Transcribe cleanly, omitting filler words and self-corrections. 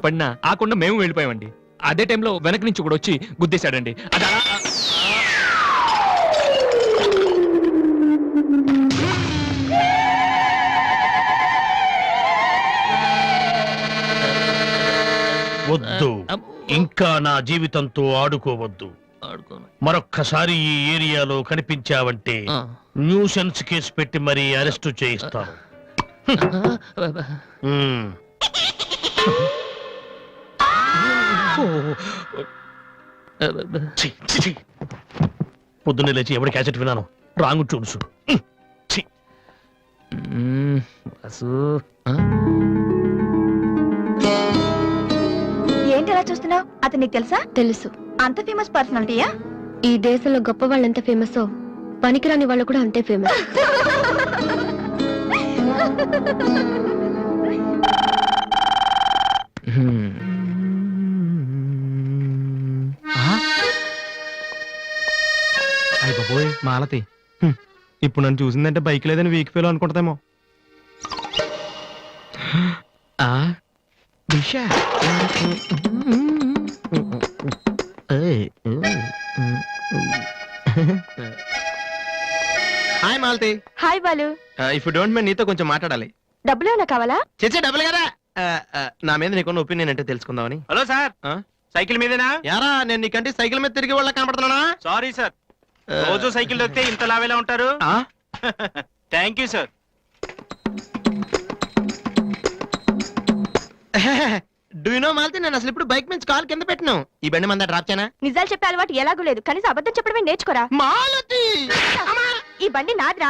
పడినా ఆకుండా మేము వెళ్ళిపోయామండి. అదే టైంలో వెనక నుంచి కూడా వచ్చి గుద్దేశాడండి. అది అలా వద్దు, ఇంకా నా జీవితంతో ఆడుకోవద్దు. మరొక్కసారి ఈ ఏరియాలో కనిపించావంటే న్యూసెన్స్ కేసు పెట్టి మరీ అరెస్టు చేయిస్తాను. పొద్దున్నే లేచి ఎవడి క్యాసెట్ విన్నాను, రాంగు చూడుసు. ఏంటి అలా చూస్తున్నావు? అతను నీకు తెలుసా? తెలుసు. అంత ఫేమస్ పర్సనాలిటీయా? ఈ దేశంలో గొప్ప వాళ్ళు ఎంత ఫేమస్, పనికిరాని వాళ్ళు కూడా అంతే ఫేమస్. అయ్య బాబోయ్ మాలతి, ఇప్పుడు నన్ను చూసిందంటే బైక్ లేదని వీక్ ఫీల్ అనుకుంటామేమో. Hi Malathi. Hi Balu. If you don't mind నీతో కొంచెం మాట్లాడాలి. డబ్బులు ఏమైనా కావాలా? చేసే డబ్బులు కదా. నా మీద నీకున్న ఒపీనియన్ అంటే తెలుసుకుందామని. హలో సార్, సైకిల్ మీదేనా? యారా నేను నీకంటే సైకిల్ మీద తిరిగి వాళ్ళ కనపడుతున్నా. సారీ సార్, రోజు సైకిల్ దొరికితే ఇంత లావేలా ఉంటారు. Thank you sir. Do you know Malathi, నేను అసలు ఇప్పుడు బైక్ మీద కాల్ కింద పెట్టినావు. ఈ బండి మంద డ్రాప్ చేయనా? నిజాలు చెప్పే అలవాటు ఎలాగూ లేదు, కనీసం అబద్ధం చెప్పడమే నేర్చుకోరా. మాలతి ఈ బండి నాదిరా.